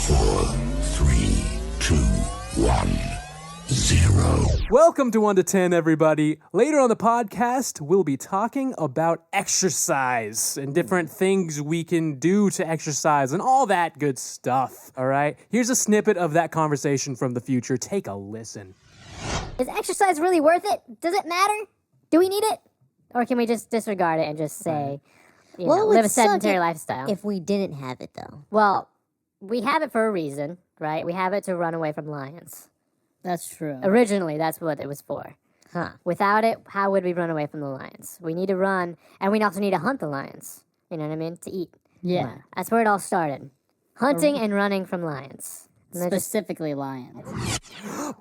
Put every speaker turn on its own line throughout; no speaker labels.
4, 3, 2, 1, 0.
Welcome to 1 to 10, everybody. Later on the podcast, we'll be talking about exercise and different things we can do to exercise and all that good stuff, all right? Here's a snippet of that conversation from the future. Take a listen.
Is exercise really worth it? Does it matter? Do we need it? Or can we just disregard it and just say, live a sedentary lifestyle?
If we didn't have it, though.
Well, we have it for a reason, right? We have it to run away from lions.
That's true.
Originally, that's what it was for.
Huh.
Without it, how would we run away from the lions? We need to run, and we also need to hunt the lions. You know what I mean? To eat.
Yeah.
That's where it all started. Hunting and running from lions. And they're
Specifically lions.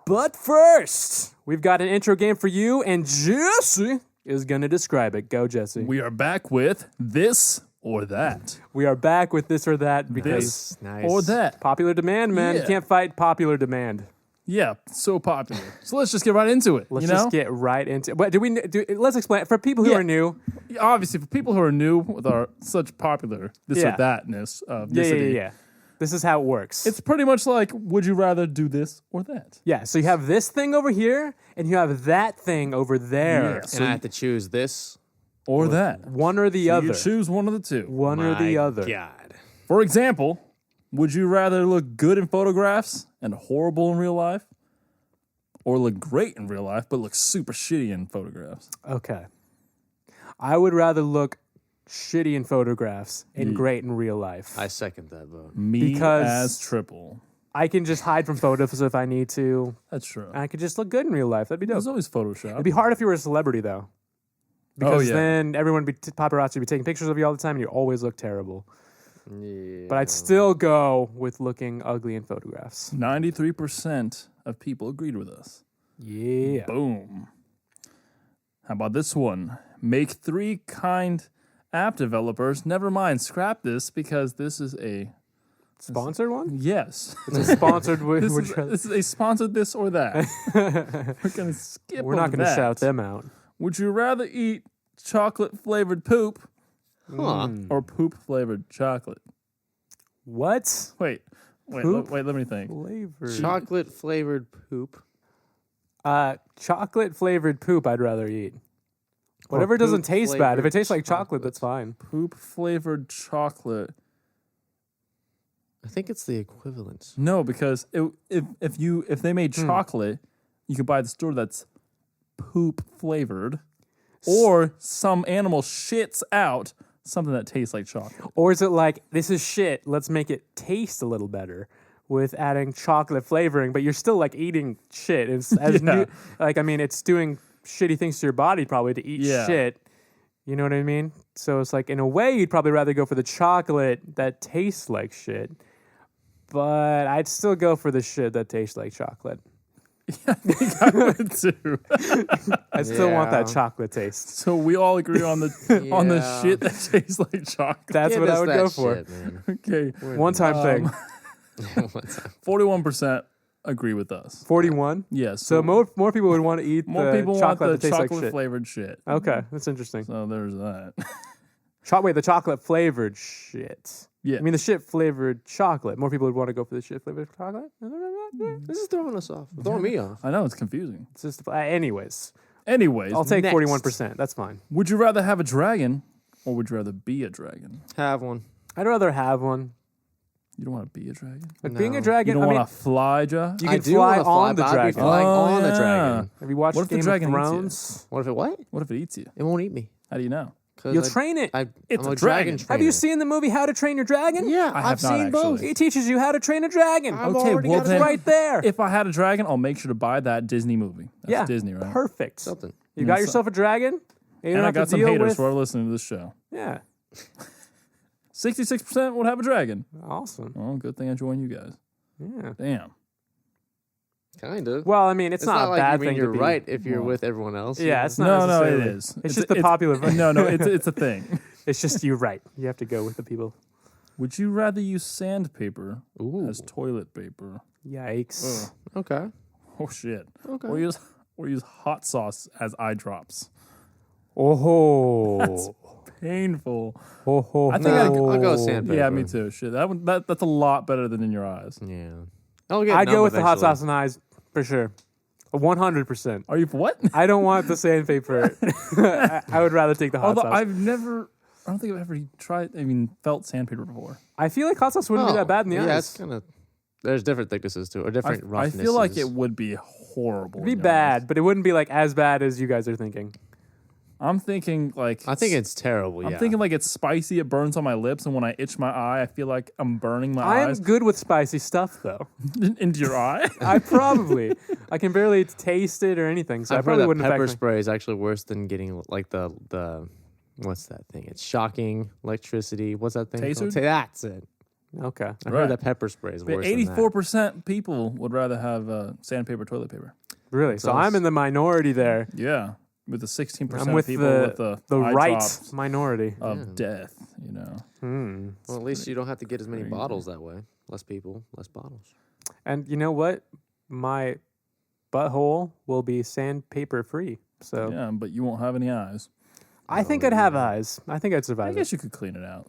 But first, we've got an intro game for you, and Jesse is going to describe it. Go, Jesse.
We are back with this or that.
We are back with this or that
This
because
or that.
popular demand, man. You
Yeah.
can't fight popular demand.
Yeah, so popular. So let's just get right into it.
Let's
you know?
just get right into it. Let's explain. For people who
Yeah.
are new,
Obviously, for people who are new with our such popular this
Yeah.
or thatness of
yeah. This is how it works.
It's pretty much like, would you rather do this or that?
Yeah, so you have this thing over here, and you have that thing over there.
Yeah.
And I have to choose this.
Or that.
One or the
So
other.
you choose one of the two.
One or the other.
God.
For example, would you rather look good in photographs and horrible in real life? Or look great in real life, but look super shitty in photographs?
Okay. I would rather look shitty in photographs and great in real life.
I second that vote.
Me
Because-
as triple.
I can just hide from photos if I need to.
That's true.
I could just look good in real life. That'd be dope.
There's always Photoshop.
It'd be hard if you were a celebrity, though. Because
yeah.
then everyone would be paparazzi would be taking pictures of you all the time, and you always look terrible.
Yeah.
But I'd still go with looking ugly in photographs.
93% of people agreed with us.
Yeah.
Boom. How about this one? Make 3 kind app developers. Never mind, scrap this because this is a...
Sponsored one?
Yes.
It's a sponsored.
This is a sponsored this or that. We're going to skip
We're not
over
going to
that.
shout them out.
Would you rather eat chocolate-flavored poop
Huh.
or poop-flavored chocolate?
What?
Wait,
Poop?
let me think.
Flavor.
Chocolate flavored poop.
Chocolate flavored poop I'd rather eat. Whatever
poop
doesn't taste bad. If it
flavored
tastes like chocolate,
chocolate.
that's fine.
Poop-flavored chocolate.
I think it's the equivalent.
No, because if they made chocolate, you could buy the store that's poop flavored, or some animal shits out something that tastes like chocolate.
Or is it like, this is shit, let's make it taste a little better with adding chocolate flavoring, but you're still like eating shit. It's
Yeah.
it's doing shitty things to your body probably to eat
Yeah.
shit. You know what I mean? So it's like, in a way, you'd probably rather go for the chocolate that tastes like shit. But I'd still go for the shit that tastes like chocolate.
I would too.
I still want that
Yeah.
chocolate taste.
So we all agree on the on the
Yeah.
shit that tastes like chocolate.
That's
Give
what I
us
would
that
go for.
shit, man.
Okay,
One-time thing.
41% agree with us.
41?
Yes.
So more people would want to eat
more
the
people want
chocolate
the
that tastes like
chocolate
shit.
flavored shit.
Okay, that's interesting.
So there's that.
Wait, the chocolate flavored shit.
Yeah.
I mean, the shit flavored chocolate. More people would want to go for the shit flavored chocolate.
This is throwing us off. Throwing me off.
I know it's confusing.
It's just, anyways,
Anyways,
I'll take
Next.
41%. That's fine.
would you rather have a dragon or would you rather be a dragon?
Have one.
I'd rather have one.
You don't want to be a dragon?
Like being a
No.
dragon,
You don't
I mean,
want to fly, Ja?
you
I
can
do
fly
wanna fly,
on the
but I'd be
dragon.
flying on the
yeah.
dragon.
Have you watched
What if the
Game
dragon
of
eats you?
Thrones?
What if it what?
What if it eats you?
It won't eat me.
How do you know?
'Cause
You'll train it.
It's
I'm
a dragon.
trainer.
Have you seen the movie How to Train Your Dragon?
Yeah,
I have
I've
not
seen both.
actually.
He teaches you how to train a dragon.
I've
Okay,
already
well
got it
then-
Right there.
If I had a dragon, I'll make sure to buy that Disney movie. That's
yeah,
Disney, right?
Perfect.
Something.
You got yourself a dragon. You don't
And I
have to
got some
deal
haters
with.
who are listening to this show.
Yeah,
66% would have a dragon.
awesome.
Oh, good thing I joined you guys.
Yeah.
Damn.
Kind of.
Well, I mean, it's not a
like
bad
you mean
thing
you're
to be
right if you're with everyone else.
Yeah, it's not.
No, it
necessarily-
is.
It's just the popular.
No, it's a thing.
It's just you're right. You have to go with the people.
Would you rather use sandpaper
Ooh.
as toilet paper?
Yikes.
Okay.
Oh shit.
Okay.
Or use hot sauce as eye drops.
Oh.
painful.
Ho, ho,
I think
I'll go with sandpaper.
Yeah, me too. Shit, that's a lot better than in your eyes.
Yeah. I'll get
I'd
numb
go with the hot
eventually.
sauce and eyes for sure. 100%.
Are you for what?
I don't want the sandpaper. I would rather take the hot
Although
sauce.
I don't think I've ever felt sandpaper before.
I feel like hot sauce wouldn't be that bad in the
yeah,
eyes.
it's kind of. There's different thicknesses to it, or different
I
roughnesses.
feel like it would be horrible.
It'd be
in your
bad,
eyes.
but it wouldn't be like as bad as you guys are thinking.
I'm thinking like
I think it's terrible.
I'm
yeah.
thinking like it's spicy. It burns on my lips, and when I itch my eye, I feel like I'm burning my
I am
eyes
good with spicy stuff, though.
into your eye.
I can barely taste it or anything, so I
I've heard
probably
that
wouldn't
pepper
affect me.
spray is actually worse than getting like the what's that thing? It's shocking electricity. What's that thing?
Taser?
called? That's it.
Okay.
I
Right.
heard that pepper spray is
But
worse.
84% people would rather have sandpaper toilet paper.
Really? So I'm in the minority there.
Yeah, with the 16%
I'm with
people with
the
eye
right
drops
minority.
of death. You know,
Well, at least you don't have to get as many bottles that way. Less people, less bottles.
And you know what? My butthole will be sandpaper free. So
yeah, but you won't have any eyes.
I think I'd have eyes. I think I'd
I
survive
guess
it.
you could clean it out.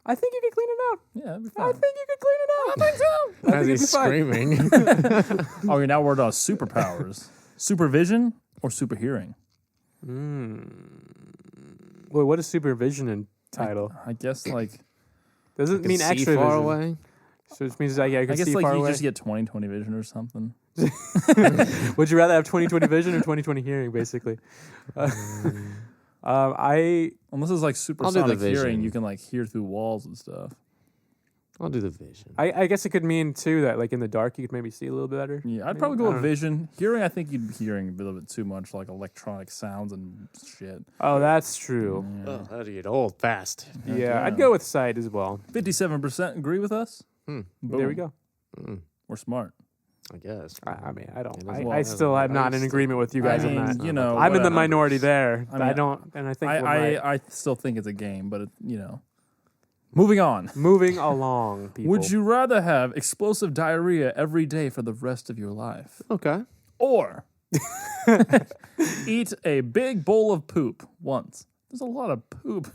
I think you could clean it out.
Yeah, that'd be
I
fine.
think you could clean it out. I think so.
As he's screaming.
Okay, now we're on superpowers. Supervision or super hearing?
Wait, what is supervision entitle?
I guess like
Does it mean
See
extra
far
vision?
away.
So it means like I
I
can
guess
see
like
far
you
away.
just get 20/20 vision or something.
Would you rather have 20/20 vision or 20/20 hearing? Basically, I
Unless it's like
I'll do the
supersonic hearing,
vision.
you can like hear through walls and stuff.
I'll do the vision.
I guess it could mean too that like in the dark you could maybe see a little bit better.
Yeah, I'd
Maybe?
probably
I
go
don't
with
know.
vision. Hearing, I think you'd be hearing a little bit too much like electronic sounds and shit.
Oh, that's true.
Oh, that'd get old fast.
Yeah, I'd go with sight as well.
57% agree with us.
There we
Boom.
go.
We're smart.
I guess.
I mean, I don't.
It
I,
is-
I still am not in agreement with you guys
I
on
mean,
that.
you know,
I'm in the
whatever.
minority there.
I mean,
I don't, and I think we're right.
I still think it's a game, but you know. Moving on.
Moving along, people.
Would you rather have explosive diarrhea every day for the rest of your life,
Okay.
or eat a big bowl of poop once? There's a lot of poop.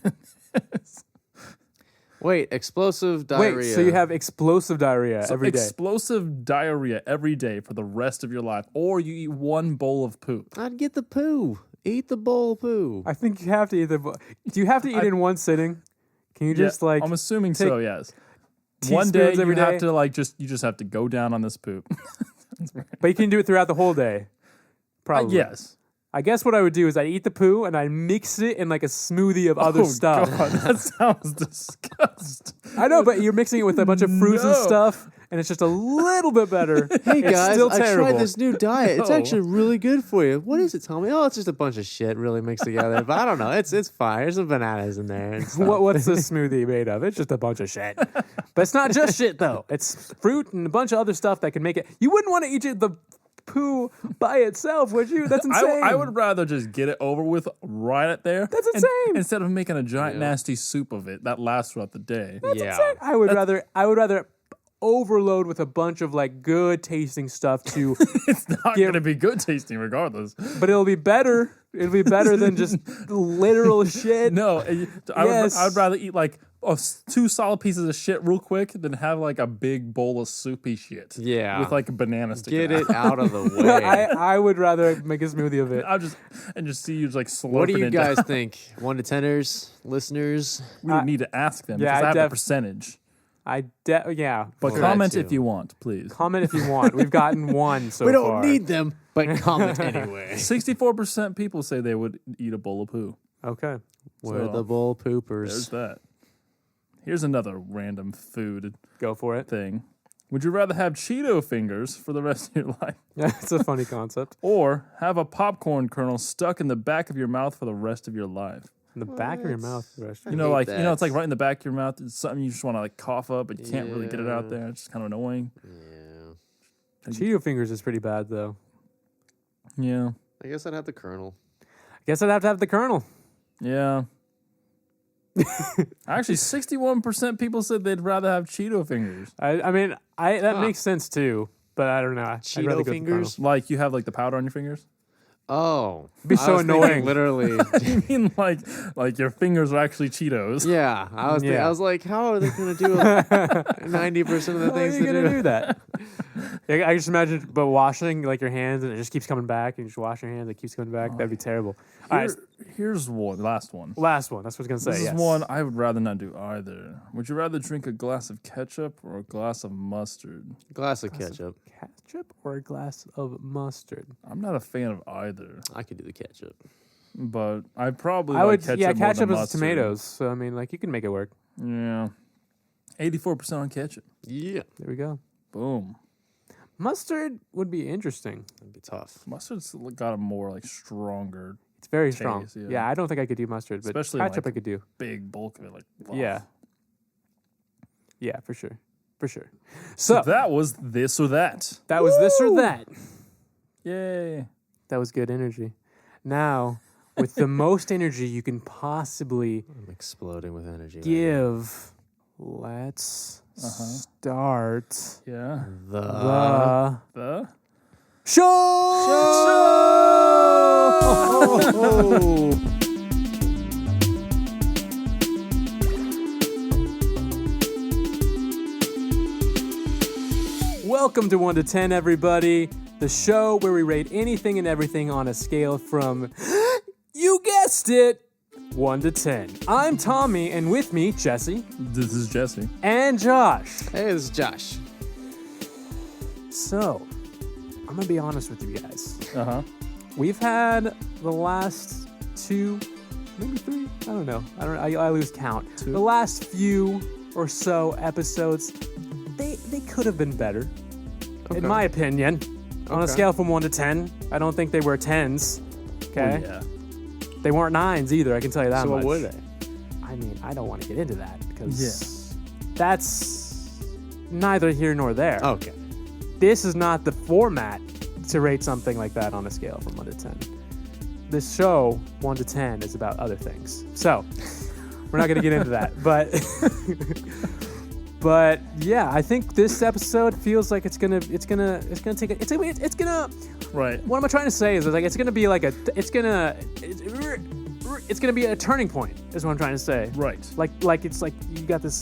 Wait, explosive
Wait,
diarrhea.
so you have explosive diarrhea every day?
Explosive diarrhea every day for the rest of your life, or you eat one bowl of poop.
I'd get the poo. Eat the bowl of poo.
I think you have to eat the. Do you have to eat in one sitting? Can you just
Yeah,
like?
I'm assuming
take
so. Yes. One day
teaspoons
you
every
have
day?
to like you just have to go down on this poop.
But you can do it throughout the whole day. Probably.
Yes.
I guess what I would do is I'd eat the poo and I'd mix it in like a smoothie of other
Oh,
stuff.
God, that sounds disgusting.
I know, but you're mixing it with a bunch of fruits and
No.
stuff, and it's just a little bit better.
Hey
It's
guys,
still
I
terrible.
tried this new diet. It's
No.
actually really good for you. What is it, Tommy? Oh, it's just a bunch of shit really mixed together. But I don't know. It's fine. There's some bananas in there. And stuff.
What's this smoothie made of? It's just a bunch of shit. But it's not just shit, though. It's fruit and a bunch of other stuff that can make it. You wouldn't want to eat the poo by itself, would you? That's insane.
I would rather just get it over with right at there.
That's
and-
insane.
instead of making a giant nasty soup of it that lasts throughout the day.
yeah.
I would rather overload with a bunch of like good tasting stuff to,
It's not going to be good tasting regardless.
but it'll be better. It'll be better than just literal shit.
No,
Yes.
I'd rather eat like two solid pieces of shit real quick than have like a big bowl of soupy shit.
Yeah.
With like a banana sticking
Get
out.
it out of the way.
I would rather make a smoothie of it.
I'll just see you just like slurping
What do you
it
guys
down.
think? 1 to 10ers, listeners?
We would need to ask them
yeah,
because
I
I have the
def-
percentage.
Yeah.
But
Well,
comment
that
if
too.
you want, please.
Comment if you want. We've gotten one so
we don't
far.
need them, but comment anyway.
64% people say they would eat a bowl of poo.
Okay.
We're
So,
the bull
There's
poopers.
that. Here's another random food
Go for it.
thing. Would you rather have Cheeto fingers for the rest of your life,
Yeah, it's a funny concept.
or have a popcorn kernel stuck in the back of your mouth for the rest of your life?
In the back of your mouth.
You know,
hate
like it's like
that.
right in the back of your mouth. It's something you just want to like cough up, but you can't really get it out there. It's just kind of annoying.
Yeah.
Cheeto fingers is pretty bad though.
Yeah,
I guess I'd have the kernel.
I guess I'd have to have the kernel.
yeah. Actually, 61% people said they'd rather have Cheeto fingers.
I mean, that makes sense too. But I don't know. I'd rather
Cheeto
go with the
fingers?
Like you have like the powder on your fingers.
Oh,
It'd be so
I was thinking
annoying.
Literally.
You mean like your fingers are actually Cheetos?
Yeah,
Yeah.
I was like, how are they going to do 90% of the
How are
things
you
to
gonna
do?
do that? I just imagine, but washing like your hands and it just keeps coming back, and you just wash your hands, it keeps coming back. That'd be terrible. All right,
Here's one. Last one.
last one. That's what I was gonna say.
This
Yes.
is one I would rather not do either. Would you rather drink a glass of ketchup or a glass of mustard?
Glass of ketchup.
Ketchup or a glass of mustard.
I'm not a fan of either,
I could do the ketchup.
but I probably
I
like
would.
ketchup
Yeah,
more
ketchup
than
is
mustard.
tomatoes, so I mean, like you can make it work.
Yeah. 84% on ketchup.
Yeah.
There we go.
Boom.
Mustard would be interesting.
That'd be tough.
Mustard's got a more like stronger,
It's very strong.
Taste,
Yeah.
yeah.
I don't think I could do mustard, but
Especially
ketchup
like-
I could do.
big bulk of it. Like
Yeah. Yeah, for sure. For sure. So
that was this or that.
that was this or that.
Yay.
That was good energy. Now, with the most energy you can possibly
I'm exploding with energy. right
give, let's start
Yeah.
now.
the
The
show. Welcome to 1 to 10, everybody. The show where we rate anything and everything on a scale from, you guessed it, 1 to 10. I'm Tommy, and with me, Jesse
This is Jesse.
and Josh.
Hey, this is Josh.
So, I'm going to be honest with you guys.
Uh-huh.
We've had the last 2, maybe 3, I don't know. I lose count.
Two.
The last few or so episodes, they could have been better, in my opinion. On a
Okay.
scale from 1 to 10, I don't think they were 10s. Okay?
Yeah.
They weren't 9s either, I can tell you that
So
much.
what were they?
I mean, I don't want to get into that because that's neither here nor there.
Okay.
This is not the format to rate something like that on a scale from 1 to 10. This show, 1 to 10, is about other things. So, we're not going to get into that. But yeah, I think this episode feels like it's gonna take
Right.
what am I trying to say is like it's gonna be like it's gonna be a turning point is what I'm trying to say.
Right.
Like it's like you got this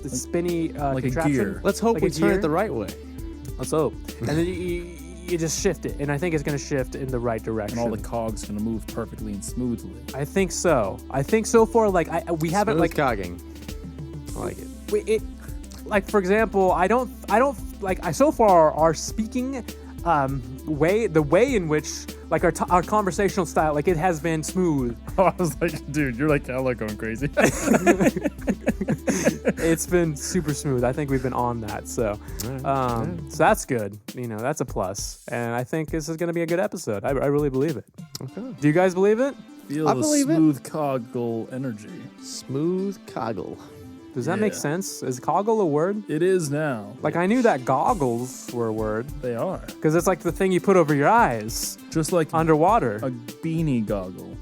spinny
like a
contraption.
gear.
Let's hope
Like
we
a
turn
gear?
it the right way.
Let's hope. And then you just shift it, and I think it's gonna shift in the right direction.
And all the cogs gonna move perfectly and smoothly.
I think so. I think so far like we haven't
Smooth
like
cogging. I like it.
like for example, I don't like I so far our speaking the way in which like our conversational style like it has been smooth.
I was like, dude, you're like hella going crazy.
It's been super smooth. I think we've been on that. So so that's good. You know, that's a plus. And I think this is going to be a good episode. I really believe it.
Okay.
Do you guys believe it?
Feel
I
the
believe it.
smooth coggle energy.
Smooth coggle.
Does that make
Yeah.
sense? Is coggle a word?
It is now.
Like I knew that goggles were a word
They are.
because it's like the thing you put over your eyes
Just like
underwater.
a beanie goggle.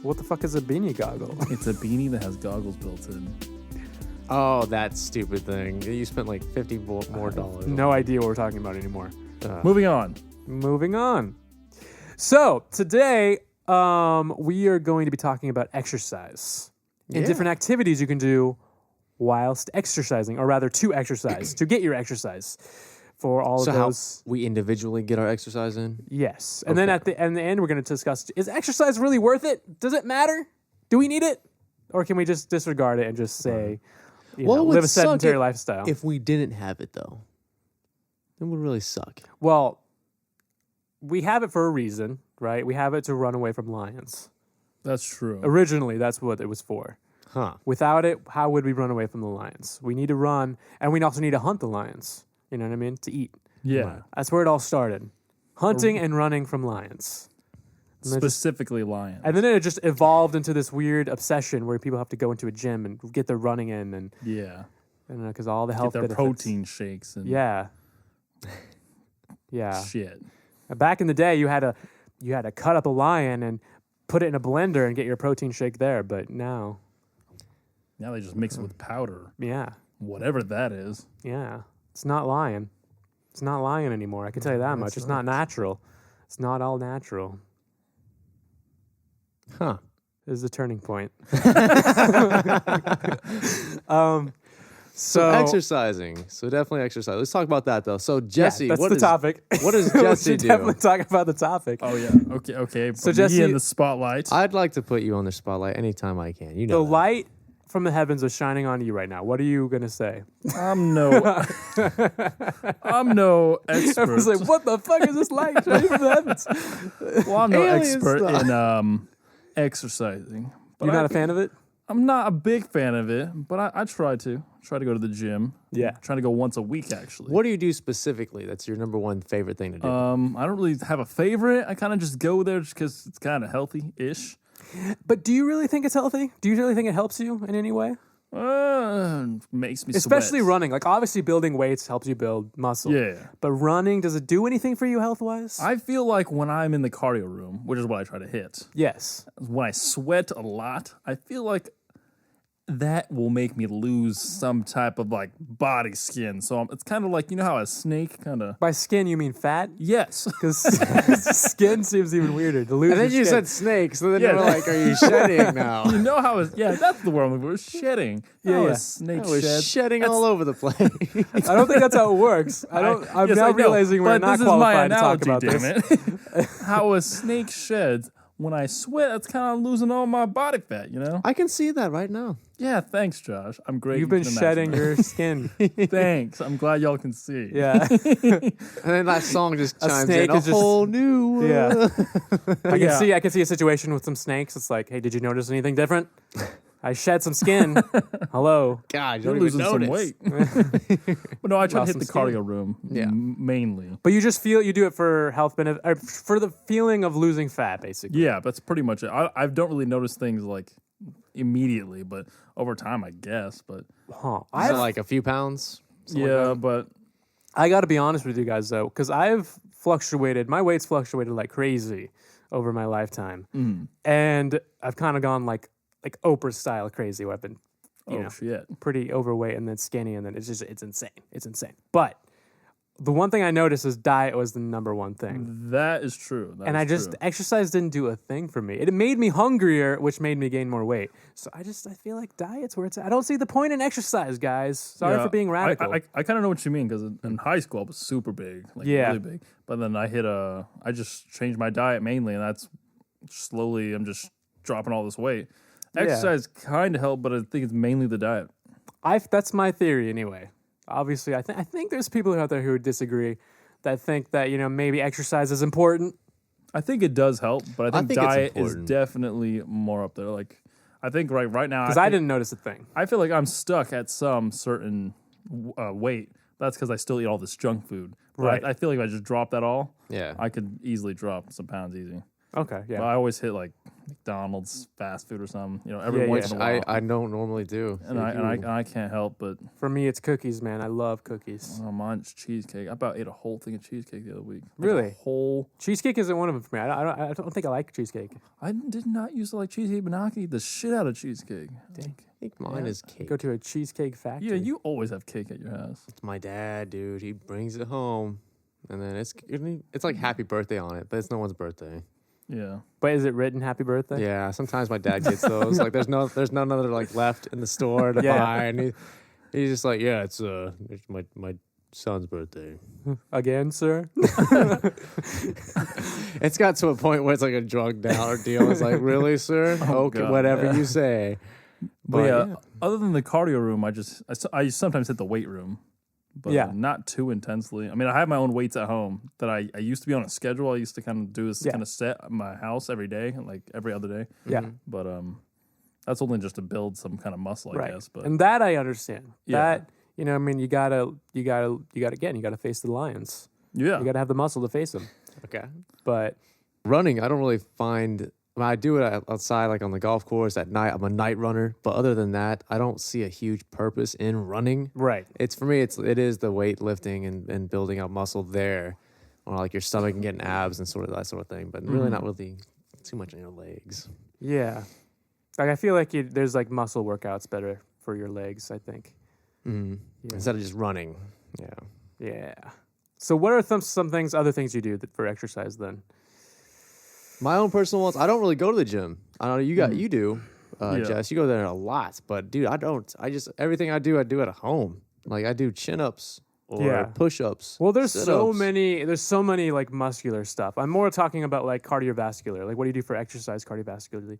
What the fuck is a beanie goggle?
It's a beanie that has goggles built in.
Oh, that stupid thing. You spent like $50 more dollars.
No idea what we're talking about anymore.
Moving on.
Moving on. So today, we are going to be talking about exercise and
Yeah.
different activities you can do whilst exercising, or rather to exercise, to get your exercise for all
So
of
how
those.
we individually get our exercise in?
Yes. And then at the end, we're going to discuss, is exercise really worth it? Does it matter? Do we need it? Or can we just disregard it and just say, you know,
it would
live a
suck
sedentary lifestyle?
If we didn't have it, though, it would really suck.
Well, we have it for a reason, right? We have it to run away from lions.
That's true.
Originally, that's what it was for.
Huh.
Without it, how would we run away from the lions? We need to run, and we also need to hunt the lions. You know what I mean? To eat.
Yeah.
That's where it all started. Hunting and running from lions. And then,
Specifically lions.
and then it just evolved into this weird obsession where people have to go into a gym and get their running in, and
Yeah.
because all the
Get
health
their
benefits.
protein shakes and
Yeah. Yeah.
shit.
Back in the day, you had to cut up a lion and put it in a blender and get your protein shake there. But now,
Now they just mix it with powder.
yeah,
Whatever that is.
yeah, it's not lion. It's not lion anymore. I can tell you that much. It's not natural. It's not all natural.
Huh.
This is a turning point.
So exercising. So definitely exercise. Let's talk about that though. So Jesse,
that's
what
the
is-
topic.
What does
We
Jesse
should
do?
definitely talk about the topic.
Oh yeah. Okay.
So
Put
Jesse-
me in the spotlight.
I'd like to put you on the spotlight anytime I can. You
The
know that.
light from the heavens is shining on you right now. What are you gonna say?
I'm no expert.
Everyone's like, "What the fuck is this light shining from the heavens?"
Well, I'm no
Alien
expert
stuff.
in exercising. But
You're not a fan of it?
I'm not a big fan of it, but I try to go to the gym.
Yeah.
Trying to go once a week actually.
What do you do specifically? That's your number one favorite thing to do.
I don't really have a favorite. I kind of just go there just because it's kind of healthy-ish.
But do you really think it's healthy? Do you really think it helps you in any way?
Makes me
Especially
sweat.
running. Like, obviously, building weights helps you build muscle.
Yeah.
But running, does it do anything for you health-wise?
I feel like when I'm in the cardio room, which is what I try to hit,
Yes.
when I sweat a lot, I feel like that will make me lose some type of like body skin. So it's kind of like, you know how a snake kind of.
By skin, you mean fat?
Yes.
Because skin seems even weirder. To lose
and then
your
you
skin.
said snakes, so then
Yeah.
you were like, "Are you shedding now?"
You know how it's, yeah, that's the word I'm looking for. Shedding.
Yeah,
How
yeah.
a snake
I was
sheds.
shedding all over the place.
I don't think that's how it works. I'm
Yes,
now
I know,
realizing we're
but
not
this is my
qualified to talk about
analogy,
this.
damn it. How a snake sheds. When I sweat, that's kind of losing all my body fat, you know?
I can see that right now.
Yeah, thanks, Josh. I'm great.
You've
You
been
can
shedding
imagine
your skin.
that. Thanks. I'm glad y'all can see.
Yeah.
And then that song just chimes
snake
in. A
is just-
whole new world.
Yeah.
Yeah.
I can see a situation with some snakes. It's like, hey, did you notice anything different? I shed some skin. Hello.
God, you
You're
don't
losing
even
some
notice.
weight. But no, I try to
Lost
hit the
some skin.
cardio room
Yeah.
mainly.
But you just feel you do it for health benefit, or for the feeling of losing fat, basically.
Yeah, that's pretty much it. I don't really notice things like immediately, but over time, I guess. But
Huh.
Is it like a few pounds?
yeah, but
I got to be honest with you guys though, because I've fluctuated. My weight's fluctuated like crazy over my lifetime, and I've kind of gone like Oprah style crazy. Where I've been, you know,
shit.
pretty overweight and then skinny, and then it's insane. It's insane. But the one thing I noticed is diet was the number one thing.
That is true.
And I just, exercise didn't do a thing for me. It made me hungrier, which made me gain more weight. So I feel like diet's where it's at. I don't see the point in exercise, guys. Sorry for being radical.
I kind of know what you mean because in high school I was super big, like
Yeah.
really big. But then I just changed my diet mainly, and that's slowly I'm just dropping all this weight. Exercise kind of helped, but I think it's mainly the diet.
That's my theory anyway. Obviously, I think there's people out there who would disagree, that think that, you know, maybe exercise is important.
I think it does help, but I think
think it's
diet is
important.
definitely more up there. Like I think right now,
Because I didn't notice a thing.
I feel like I'm stuck at some certain weight. That's because I still eat all this junk food. But
Right.
I feel like if I just drop that all,
Yeah.
I could easily drop some pounds easy.
Okay, yeah.
But I always hit like McDonald's fast food or something, you know, every
Yeah,
once
yeah.
in a while.
I don't normally do.
and I can't help but
For me, it's cookies, man. I love cookies.
mine's cheesecake. I about ate a whole thing of cheesecake the other week. Like
Really?
a whole.
Cheesecake isn't one of them for me. I don't think I like cheesecake.
I did not used to like cheesecake, but now I can eat the shit out of cheesecake.
I think mine is cake.
Go to a cheesecake factory.
Yeah, you always have cake at your house.
It's my dad, dude. He brings it home, and then it's like happy birthday on it, but it's no one's birthday.
Yeah.
But is it written happy birthday?
Yeah, sometimes my dad gets those. Like there's none other like left in the store to
Yeah.
buy, and he's just like, yeah, it's my son's birthday.
Again, sir?
It's got to a point where it's like a drug down deal. It's like, really, sir? Okay,
God,
whatever
yeah.
you say.
But yeah, other than the cardio room, I sometimes hit the weight room, but
Yeah.
not too intensely. I mean, I have my own weights at home that I used to be on a schedule. I used to kind of do this
Yeah.
kind of set at my house every day, like every other day.
Yeah.
But that's only just to build some kind of muscle, I
Right.
guess. But
And that I understand.
Yeah.
That, you know, I mean, you gotta face the lions.
yeah,
You gotta have the muscle to face them.
Okay.
But
Running, I don't really find. I do it outside, like on the golf course at night. I'm a night runner, but other than that, I don't see a huge purpose in running.
right.
It's for me. It is the weight lifting and building up muscle there, or like your stomach and getting abs and sort of that sort of thing. But really not really too much on your legs.
Yeah. Like I feel like there's like muscle workouts better for your legs, I think. Yeah.
Instead of just running. Yeah.
Yeah. So what are some things, other things you do for exercise then?
My own personal ones. I don't really go to the gym. I don't know. You do,
Yeah.
Jess. You go there a lot, but dude, I don't. I just everything I do at home. Like I do chin-ups or
Yeah.
push-ups.
Well, there's so
sit-ups.
many. There's so many like muscular stuff. I'm more talking about like cardiovascular. Like what do you do for exercise cardiovascularly?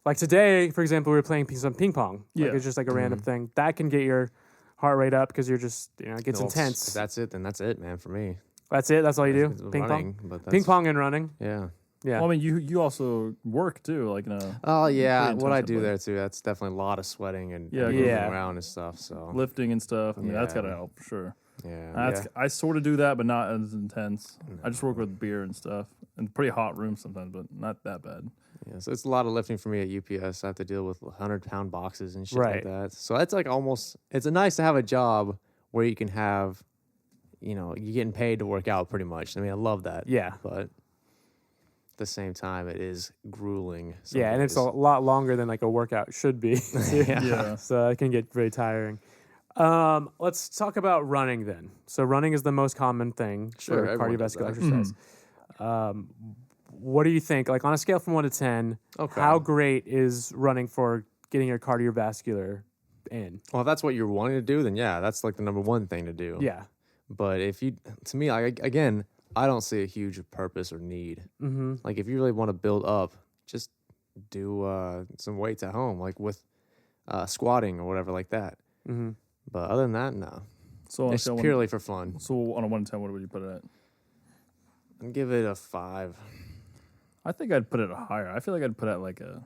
Like today, for example, we were playing some ping pong. Like
Yeah.
it's just like a random thing that can get your heart rate up because you're just it gets
Well,
intense.
If that's it, then that's it, man. For me,
That's it. That's all you
It's
do. Ping
running,
pong.
but
Ping
that's-
pong and running.
yeah.
Yeah.
Well, I mean, you also work too, like in a
Oh yeah,
pretty
what I
intensive
do
way.
there too. That's definitely a lot of sweating and
Yeah,
moving
Yeah.
around and stuff. So
lifting and stuff. I mean, that's
Yeah.
gotta help for sure.
yeah,
I sort of do that, but not as intense. I just work with beer and stuff, and pretty hot rooms sometimes, but not that bad.
yeah. So it's a lot of lifting for me at UPS. I have to deal with 100-pound boxes and shit
Right.
like that. So that's like almost. It's nice to have a job where you can have, you're getting paid to work out pretty much. I mean, I love that.
Yeah.
But at the same time, it is grueling. some
Yeah, and it's a
days.
lot longer than like a workout should be.
Yeah.
So it can get very tiring. Let's talk about running then. So running is the most common thing
Sure,
for
everyone does
cardiovascular
that.
exercise. What do you think? Like on a scale from 1 to 10,
Okay.
how great is running for getting your cardiovascular in?
Well, if that's what you're wanting to do, then yeah, that's like the number one thing to do.
Yeah.
But to me, again, I don't see a huge purpose or need. Mm-hmm. Like if you really want to build up, just do some weights at home, like with squatting or whatever like that. Mm-hmm. But other than that, no.
So on a
It's
scale
purely for fun.
So on a 1 to 10, what would you put it at?
I'd give it a 5.
I think I'd put it higher. I feel like I'd put it at like a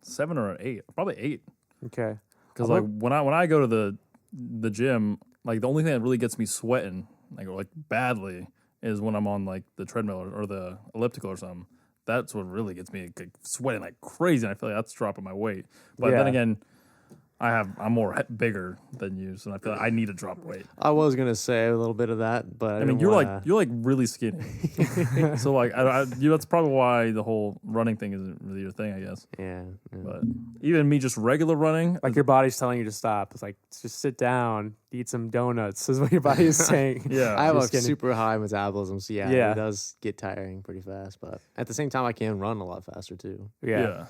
7 or an 8, probably 8.
Okay.
Because like when I go to the gym, like the only thing that really gets me sweating like badly is when I'm on like the treadmill or the elliptical or something. That's what really gets me like, sweating like crazy. And I feel like that's dropping my weight. But then
Yeah.
again, I'm more bigger than you, so I feel like I need to drop weight.
I was gonna say a little bit of that, but
I mean, you're like really skinny, so like that's probably why the whole running thing isn't really your thing, I guess.
yeah.
But even me, just regular running,
Like your body's telling you to stop. It's like, just sit down, eat some donuts, is what your body is saying.
yeah,
I have
You're
a
skinny.
super high metabolism, so yeah,
Yeah.
it does get tiring pretty fast. But at the same time, I can run a lot faster too.
yeah.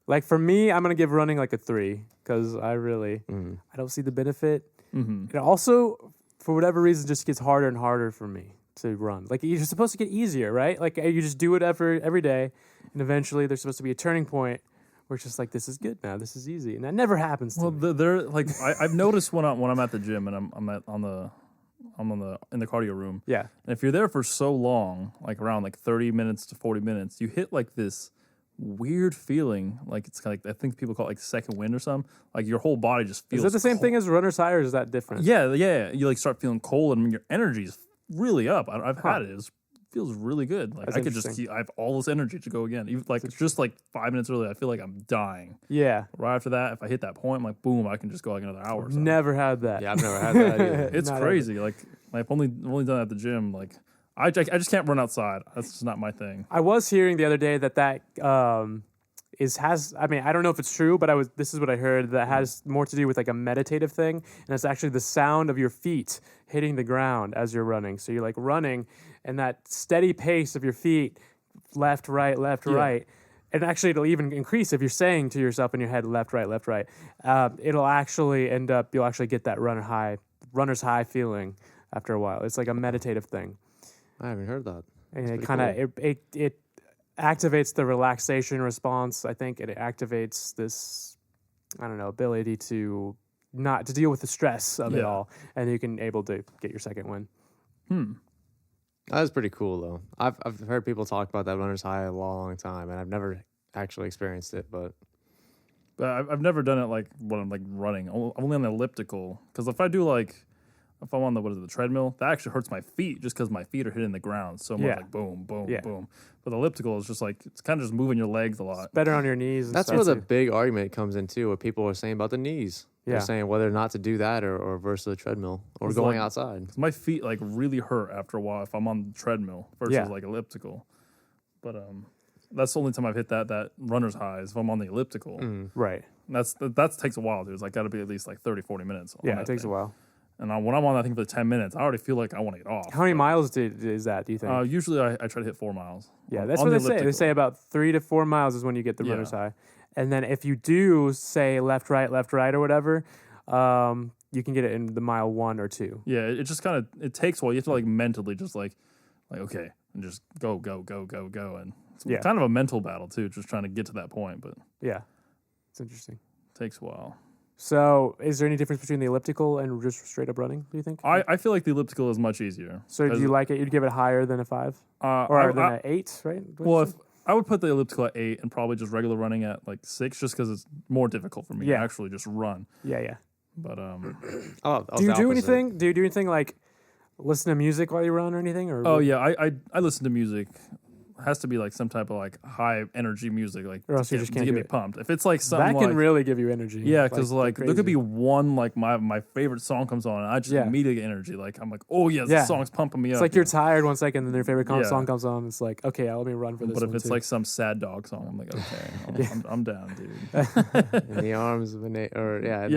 Like for me, I'm gonna give running like a 3 because I don't see the benefit.
Mm-hmm.
It also, for whatever reason, just gets harder and harder for me to run. Like you're supposed to get easier, right? Like you just do it every day, and eventually there's supposed to be a turning point where it's just like, this is good now, this is easy, and that never happens to
Well,
me.
they're like I've noticed when I'm at the gym and I'm in the cardio room.
Yeah,
And if you're there for so long, like around like 30 minutes to 40 minutes, you hit like this weird feeling. Like it's kind of like, I think people call it like second wind or something. Like your whole body just feels.
is that the same thing as runner's high, or is that different?
Yeah. You like start feeling cold and your energy is really up. I've had it. It feels really good. Like
That's
I could just
interesting.
I have all this energy to go again. Even like just like 5 minutes early, I feel like I'm dying.
Yeah.
Right after that, if I hit that point, I'm like, boom, I can just go like another hour. Or something.
Never had that.
Yeah, I've never had that either.
It's
Not
crazy. Like I've only done it at the gym. Like I just can't run outside. That's just not my thing.
I was hearing the other day that I mean, I don't know if it's true, but this is what I heard, that has more to do with like a meditative thing, and it's actually the sound of your feet hitting the ground as you're running. So you're like running, and that steady pace of your feet, left, right, and actually it'll even increase if you're saying to yourself in your head, left, right, left, right. It'll actually you'll actually get that runner's high feeling after a while. It's like a meditative thing.
I haven't heard that.
And it kind of it activates the relaxation response. I think it activates this, I don't know, ability to not to deal with the stress of it
Yeah.
all, and you can able to get your second win.
That was pretty cool though. I've heard people talk about that runner's high a long time, and I've never actually experienced it. But
But I've never done it like when I'm like running. Only on the elliptical. Because if I'm on the treadmill, that actually hurts my feet just because my feet are hitting the ground so much.
Yeah.
Like boom, boom,
Yeah.
boom. But the elliptical is just like it's kind of just moving your legs a lot.
Better on your knees. And
that's
stuff
where the
too.
big argument comes in too, where people are saying about the knees.
Yeah.
They're saying whether or not to do that or versus the treadmill or
It's
going
like-
outside.
My feet like really hurt after a while if I'm on the treadmill versus
Yeah.
like elliptical. But that's the only time I've hit that runner's high is if I'm on the elliptical.
Right.
And that takes a while, dude. It's like got to be at least like 30, 40 minutes. on
Yeah,
that
it takes
thing.
a while.
And when I'm on that thing for 10 minutes, I already feel like I want to get off.
How many miles is that, do you think?
Usually I try to hit 4 miles.
Yeah,
on-
that's
on
what
the
they say. They
elliptical.
say about 3 to 4 miles is when you get the runner's high. And then if you do say left, right, or whatever, you can get it in the mile 1 or 2.
Yeah, it just kind of, it takes a while. You have to like mentally just like okay, and just go. And it's kind of a mental battle too, just trying to get to that point, but
Yeah, it's interesting.
it takes a while.
So is there any difference between the elliptical and just straight up running, do you think?
I feel like the elliptical is much easier.
So do you like it? You'd give it higher than a 5? Or than an 8, right?
Well, if I would put the elliptical at 8 and probably just regular running at like 6, just because it's more difficult for me to actually just run.
Yeah.
But
Do you do anything? Do you do anything like listen to music while you run or anything? Or
oh yeah, I listen to music. It has to be like some type of like high energy music, like
Or else you just can't
get
do
me
it.
pumped. If it's like something
that can
like,
really give you energy.
yeah, because like there could be
crazy.
one like my favorite song comes on and I just immediately get energy. Like I'm like, oh yes,
Yeah.
this song's pumping me
It's
up.
like you're tired 1 second, then your favorite
Yeah.
song comes on. It's like, okay, let me run for this.
But if
one
it's
too.
like some sad dog song, I'm like, okay, I'm down, dude.
In the arms of an in the arms
Yeah.
of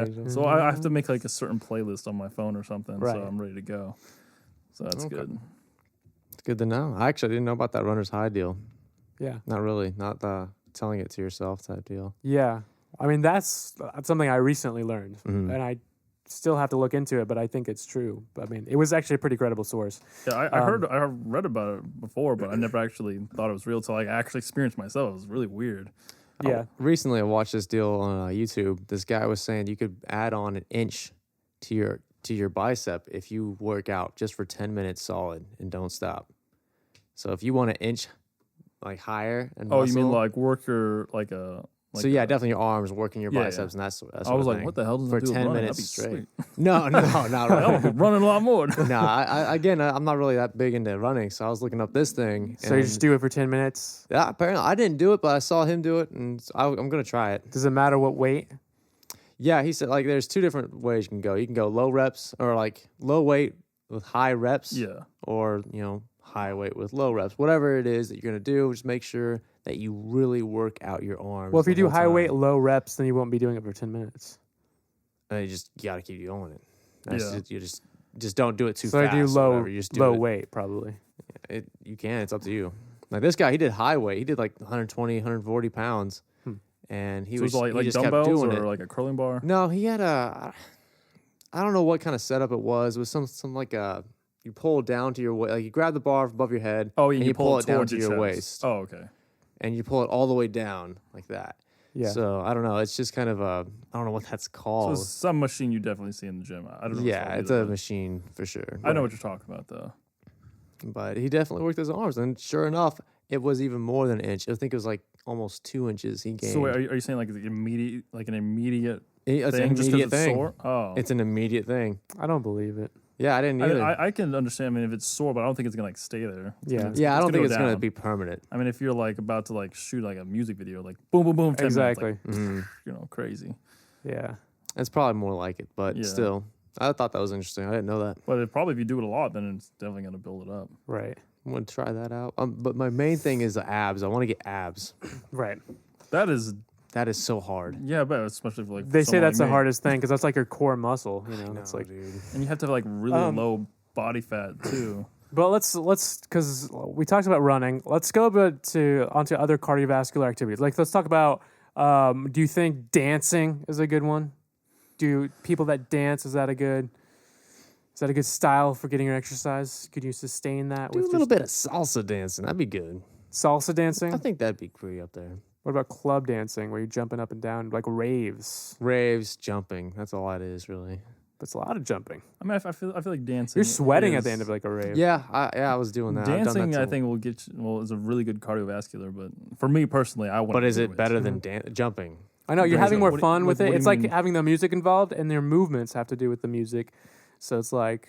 an angel.
So I have to make like a certain playlist on my phone or something,
Right.
so I'm ready to go. So that's good.
It's good to know. I actually didn't know about that runner's high deal.
yeah,
Not really. Not the telling it to yourself type deal.
yeah. I mean, that's something I recently learned,
Mm-hmm.
and I still have to look into it, but I think it's true. I mean, it was actually a pretty credible source.
Yeah, I read about it before, but I never actually thought it was real until I actually experienced it myself. It was really weird.
Yeah,
Recently, I watched this deal on YouTube. This guy was saying you could add on an inch to your bicep if you work out just for 10 minutes solid and don't stop. So if you want an inch like higher and
Oh, you mean
muscle-
like work your like a like
so yeah, definitely your arms working your
Yeah,
biceps and that's
I was like, what the hell does
for
it do with
10
running?
minutes
That'd be
straight.
sweet.
No, not
I'll
really.
be running a lot more.
No, I'm not really that big into running, so I was looking up this thing.
so you just do it for 10 minutes.
Yeah, apparently I didn't do it, but I saw him do it, and I'm gonna try it.
Does it matter what weight?
Yeah, he said like there's 2 different ways you can go. You can go low reps or like low weight with high reps.
Yeah.
Or high weight with low reps. Whatever it is that you're gonna do, just make sure that you really work out your arms.
Well, if you
the
do
whole
high weight,
time.
low reps, then you won't be doing it for 10 minutes.
And you gotta keep going it. That's
Yeah.
you just don't do it too
So
fast.
I do
or
low
whatever. You just do
low
it.
weight probably.
You can. It's up to you. Like this guy, he did high weight. He did like 120, 140 pounds, and he
So
was
it's like
he just kept
dumbbells
doing
or
it.
like a curling bar.
No, he had I don't know what kind of setup it was. It was some like a you pull down to your waist, like you grab the bar above your head.
Oh, yeah,
and
you
pull it down
towards
to your
chest.
waist,
Oh, okay.
and you pull it all the way down like that.
Yeah.
So I don't know. It's just kind of I don't know what that's
So
called.
it's some machine you definitely see in the gym. I don't know.
Yeah, it's a machine for sure.
I know what you're talking about though.
But he definitely worked his arms, and sure enough, it was even more than an inch. I think it was like almost 2 inches he gained.
So wait, are you saying like an immediate
It's
thing
an
just
immediate
'cause it's
thing.
sore? Oh,
It's an immediate thing.
I don't believe it.
Yeah, I didn't
I,
either.
mean, I can understand. I mean, if it's sore, but I don't think it's gonna like stay there. It's
Yeah.
gonna-
yeah, I don't think
go
it's going to
down.
be permanent.
I mean, if you're like about to like shoot like a music video, like boom, boom, boom, 10
Exactly.
minutes, like, crazy.
Yeah.
It's probably more like it, but
Yeah.
still, I thought that was interesting. I didn't know that.
But if you do it a lot, then it's definitely gonna build it up.
Right.
I'm going to try that out. But my main thing is the abs. I want to get abs.
Right.
That is,
That is so hard.
yeah, but especially for like
They say
someone
that's
like
the
me.
hardest thing because that's like your core muscle. It's like.
dude.
and you have to have like really low body fat too.
But let's because we talked about running. Let's go onto other cardiovascular activities. Like let's talk about. Do you think dancing is a good one? Do people that dance is that a good style for getting your exercise? Could you sustain that
Do a
with
little
just
bit of salsa dancing. That'd be good.
salsa dancing?
I think that'd be pretty up there.
What about club dancing, where you're jumping up and down like raves?
Raves, jumping. That's all it is, really.
That's a lot of jumping.
I mean, I feel like dancing.
You're sweating at the
is-
end of like a rave.
Yeah, I was doing that. I've done
Dancing,
that
I
too.
think, will get you, is a really good cardiovascular. But for me personally, I want.
But is
do
it better than jumping?
I know you're
What is
having
it?
more
What do-
fun with
what
it.
do you
It's like
mean?
having the music involved, and their movements have to do with the music. So it's like,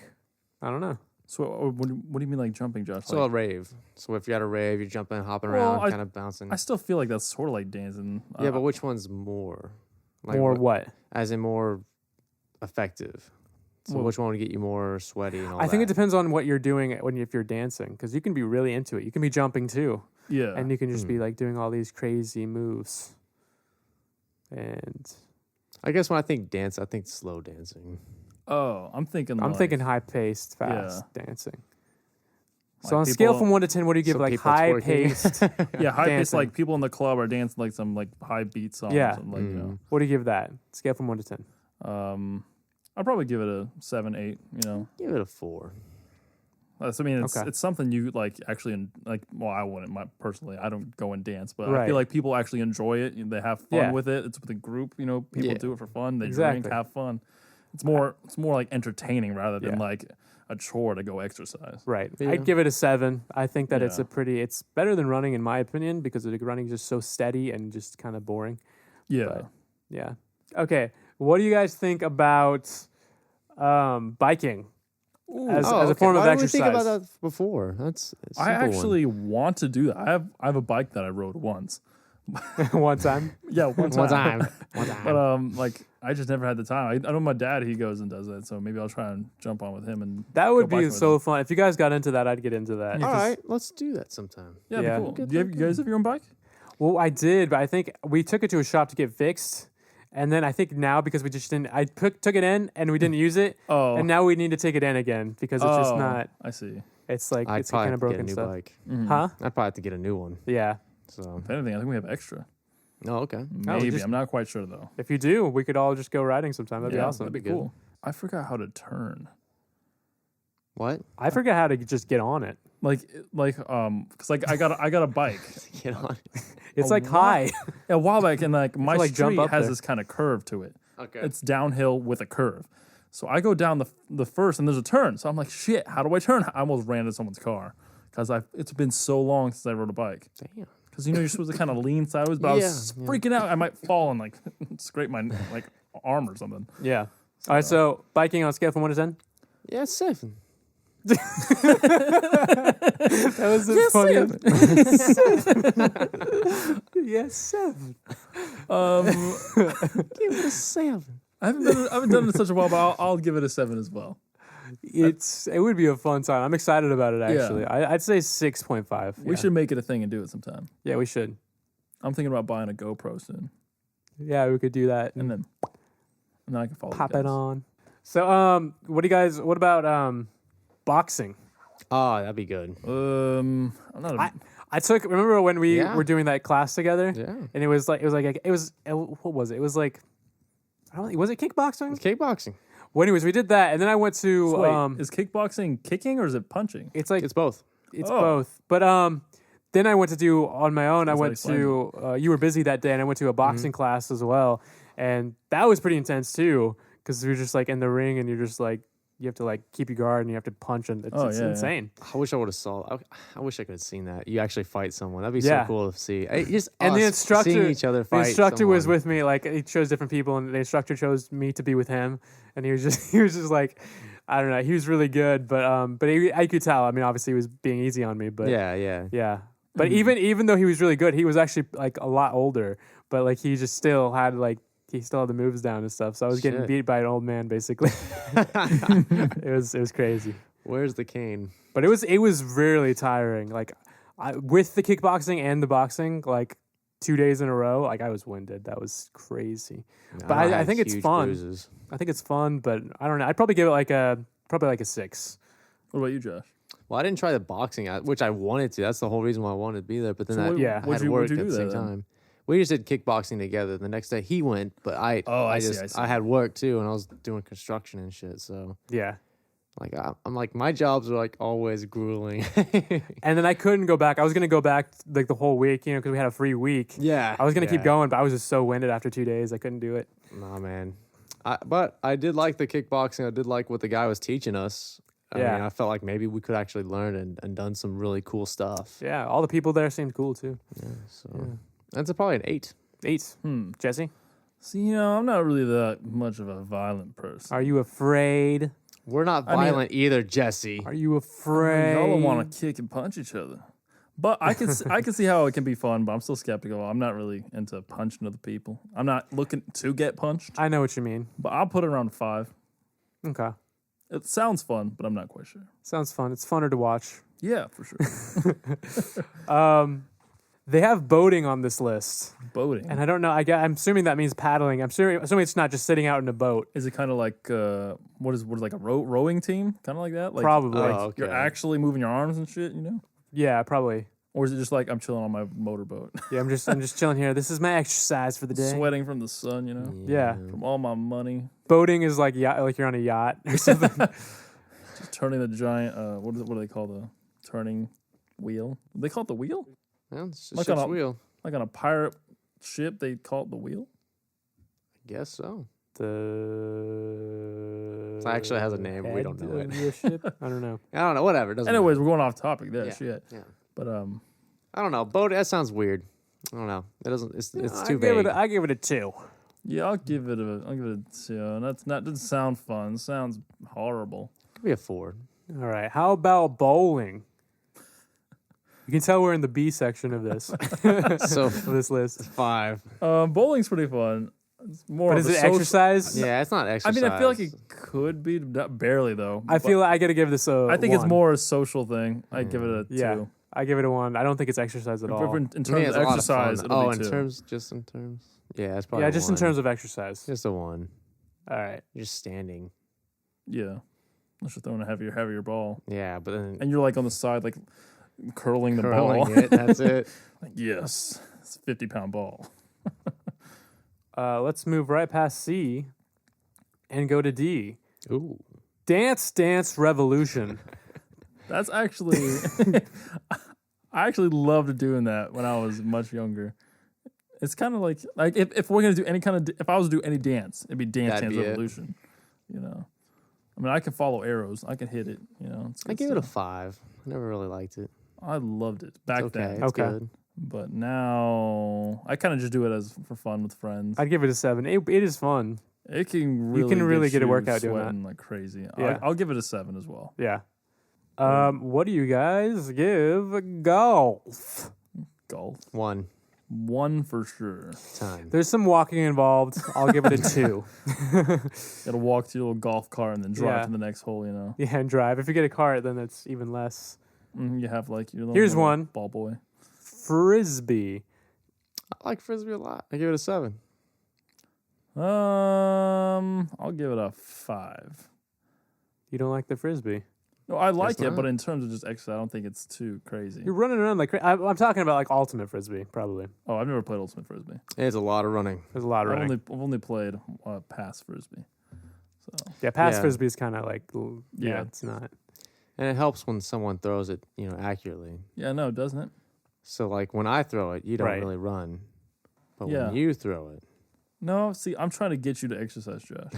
I don't know.
So what do you mean like jumping, Josh?
So a
Like,
rave. So if you're at a rave, you're jumping, hopping
Well,
around,
I-
kind of bouncing.
I still feel like that's sort of like dancing.
Yeah, but which one's more? Like
More what?
As in more effective. So
Well-
which one would get you more sweaty and all
I think it
that?
depends on what you're doing if you're dancing, because you can be really into it. You can be jumping too,
yeah,
and you can just be like doing all these crazy moves. And
I guess when I think dance, I think slow dancing.
Oh, I'm thinking
high paced, fast dancing. So
Like
on a scale
people-
from 1 to 10, what do you give
Some
like
people
high
twerking.
paced?
Yeah, high pace,
dancing.
like people in the club are dancing like some like high beat songs.
Yeah.
And, like, you know.
What do you give that? Scale from 1 to 10.
I'll probably give it a 7, 8. You know,
Give it a 4.
I mean, it's
Okay.
it's something you like actually like. Well, I wouldn't personally. I don't go and dance, but I
Right.
feel like people actually enjoy it. They have fun
Yeah.
with it. It's with a group. You know, people
Yeah.
do it for fun. They
Exactly.
drink, have fun. It's more like entertaining rather than
Yeah.
like a chore to go exercise.
Right.
Yeah.
I'd give it a 7. I think that it's
Yeah.
it's better than running in my opinion because the running is just so steady and just kind of boring.
Yeah.
But yeah. Okay. What do you guys think about biking as a form of
Why
exercise?
didn't we think about that before? That's a
I
simple one.
actually want to do that. I have a bike that I rode once.
One time.
Yeah, one time.
One time.
But like I just never had the time. I know my dad, he goes and does that, so maybe I'll try and jump on with him and
That would
go
be
biking with
so
him.
fun. If you guys got into that, I'd get into that.
All right, let's do that sometime.
Yeah,
Yeah.
it'd be cool. You guys have your own bike?
Well, I did, but I think we took it to a shop to get fixed. And then I think now because we just didn't, I took it in and we didn't use it.
Oh.
And now we need to take it in again because it's just not,
I see.
it's like,
I'd
it's
probably
kind
have
of
to get a
broken
new
stuff.
bike.
Huh?
I'd probably have to get a new one.
Yeah.
So,
If anything, I think we have extra.
oh, okay.
Maybe.
just-
I'm not quite sure though.
If you do, we could all just go riding sometime. That'd be awesome.
That'd be
good.
cool. I forgot how to turn.
What?
I forget how to just get on it.
Because I got a bike
Get on.
It's
A
like
what?
high.
a while back, and like my
like, jump
street
up
has
there.
this kind of curve to it.
Okay.
It's downhill with a curve. So I go down the first, and there's a turn. So I'm like, shit, how do I turn? I almost ran into someone's car because it's been so long since I rode a bike.
Damn.
Because you're supposed to kind of lean sideways, but I was freaking out. I might fall and like scrape my like arm or something.
Yeah. All right. So biking on a scale from 1 to 10.
Yeah, 7.
That was the funniest. 7.
Give it a 7.
I haven't done it in such a while, but I'll give it a 7 as well.
It would be a fun time. I'm excited about it actually.
Yeah.
I'd say 6.5.
We should make it a thing and do it sometime.
Yeah, we should.
I'm thinking about buying a GoPro soon,
Yeah, we could do that
and then I can follow.
pop
you
it
guys.
on. So what about boxing?
Oh, that'd be good.
I'm not.
I remember when we
Yeah.
were doing that class together?
Yeah.
And it was what was it? I don't know, was it kickboxing?
It's kickboxing.
Well, anyways, we did that, and then I went to
Wait, is kickboxing kicking or is it punching?
it's like
It's both.
it's
Oh.
both. But then I went to do on my own. I
That's
went to you were busy that day, and I went to a boxing class as well, and that was pretty intense too because you're just like in the ring, and you're just like you have to like keep your guard, and you have to punch, and it's
Yeah.
insane.
I wish I would have saw. I wish I could have seen that. You actually fight someone. That'd be
Yeah.
so cool to see. Just
And the
us
instructor,
seeing each other fight.
the instructor was
someone.
with me. Like he chose different people, and the instructor chose me to be with him. And he was just like, I don't know. He was really good, but I could tell. I mean, obviously, he was being easy on me, but
Yeah.
But even though he was really good, he was actually like a lot older. But like he just still had the moves down and stuff. So I was getting
Shit.
beat by an old man basically. It was crazy.
Where's the cane?
But it was really tiring. Like with the kickboxing and the boxing, like 2 days in a row, like I was winded. That was crazy. But I
had
think it's
huge
fun.
bruises.
I think it's fun, but I don't know. I'd probably give it like a 6.
What about you, Josh?
Well, I didn't try the boxing, which I wanted to. That's the whole reason why I wanted to be there. But then
So
I
what-
Yeah.
had
what'd
work
you
at
do
the same
there then?
time. We just did kickboxing together. The next day he went, but I
see.
I had work too, and I was doing construction and shit. So
Yeah.
like I'm like my jobs are like always grueling.
And then I couldn't go back. I was gonna go back like the whole week, because we had a free week.
Yeah,
I was gonna keep
yeah.
going, but I was just so winded after 2 days. I couldn't do it.
Nah, man. But I did like the kickboxing. I did like what the guy was teaching us. I
Yeah.
mean, I felt like maybe we could actually learn and done some really cool stuff.
Yeah, all the people there seemed cool too.
So that's probably an 8.
8. Jesse,
See, I'm not really that much of a violent person.
are you afraid?
We're not
I mean-
violent either, Jesse.
Are you afraid?
Y'all don't want to kick and punch each other. But I can see how it can be fun, but I'm still skeptical. I'm not really into punching other people. I'm not looking to get punched,
I know what you mean.
but I'll put it around 5.
Okay,
It sounds fun, but I'm not quite sure.
sounds fun. It's funner to watch.
Yeah, for sure.
They have boating on this list,
Boating.
and I don't know. I'm assuming that means paddling. I'm assuming it's not just sitting out in a boat.
Is it kind of like what is like a rowing team? Kind of like that? Like,
Probably.
Like
Oh, okay.
you're actually moving your arms and shit,
Yeah, probably.
Or is it just like I'm chilling on my motorboat,
Yeah, I'm just chilling here. This is my exercise for the day.
sweating from the sun,
Yeah.
from all my money,
Boating is like like you're on a yacht or something.
just turning the giant. What do they call the turning wheel? They call it the wheel?
Yeah, it's just
Like
ship's
on a-
wheel.
Like on a pirate ship, they call it the wheel.
I guess so.
The
It actually has a name, but we don't
head
know it.
of the ship? I don't know.
I don't know. Whatever. It doesn't
Anyways,
matter.
we're going off topic there.
Yeah.
Shit.
Yeah.
But
I don't know. Boat. That sounds weird. I don't know. It doesn't. It's too vague.
I give it a 2.
yeah, I'll give it a 2. And doesn't sound fun. It sounds horrible.
Could be a 4.
All right. How about bowling? You can tell we're in the B section of this
So
of this list.
5.
Bowling's pretty fun. It's more.
But
of
is
a
it
social-
exercise?
Yeah, it's not
I
exercise.
mean, I feel like it could be barely though.
I feel like I got to give this a
I think it's
1.
more a social thing. I give it a 2.
Yeah. I give it a 1. I don't think it's exercise at all.
In
To me,
terms
it's
of
a lot
exercise,
fun.
it'll
Oh,
be
in
2.
terms. Yeah, it's probably.
Yeah, just in
1.
terms of exercise.
Just a 1.
All right.
You're just standing.
Yeah, unless you're throwing a heavier ball,
Yeah, but then
and you're like on the side, like curling the
curling
ball.
it. That's it.
Like, yes, it's a 50-pound ball.
Let's move right past C and go to D.
Ooh.
Dance Dance Revolution.
That's actually, I actually loved doing that when I was much younger. It's kind of like if we're gonna do any kind of if I was to do any dance, it'd be Dance
That'd
Dance
be it.
Revolution. I mean, I can follow arrows, I can hit it. It's
I
good
give it a
stuff.
5. I never really liked it.
I loved it back
It's okay.
then,
It's
Okay.
good.
but now I kind of just do it as for fun with friends.
I'd give it a 7. It is fun.
It can really
You can really get a
you
workout doing that.
sweating like crazy.
Yeah.
I'll give it a 7 as well.
Yeah. What do you guys give golf?
Golf
1
1 for sure.
time.
There's some walking involved. I'll give it a 2.
Gotta walk to your little golf cart and then drive
Yeah.
to the next hole.
Yeah, and drive. If you get a cart, then it's even less.
You have like your little
Here's
little
one.
ball boy.
Frisbee.
I like frisbee a lot. I give it a 7.
I'll give it a 5.
You don't like the frisbee?
No, I like it,
not.
but in terms of just exercise, I don't think it's too crazy.
You're running around like I'm talking about like ultimate frisbee, probably.
Oh, I've never played ultimate frisbee.
It's a lot of running.
There's a lot of running.
I've only played pass frisbee. So
Yeah, pass
Yeah.
frisbee is kind of like yeah,
Yeah.
it's not.
And it helps when someone throws it, accurately.
yeah, no, doesn't it?
So like when I throw it, you don't
Right.
really run. But
Yeah.
when you throw it,
No, see, I'm trying to get you to exercise, Josh.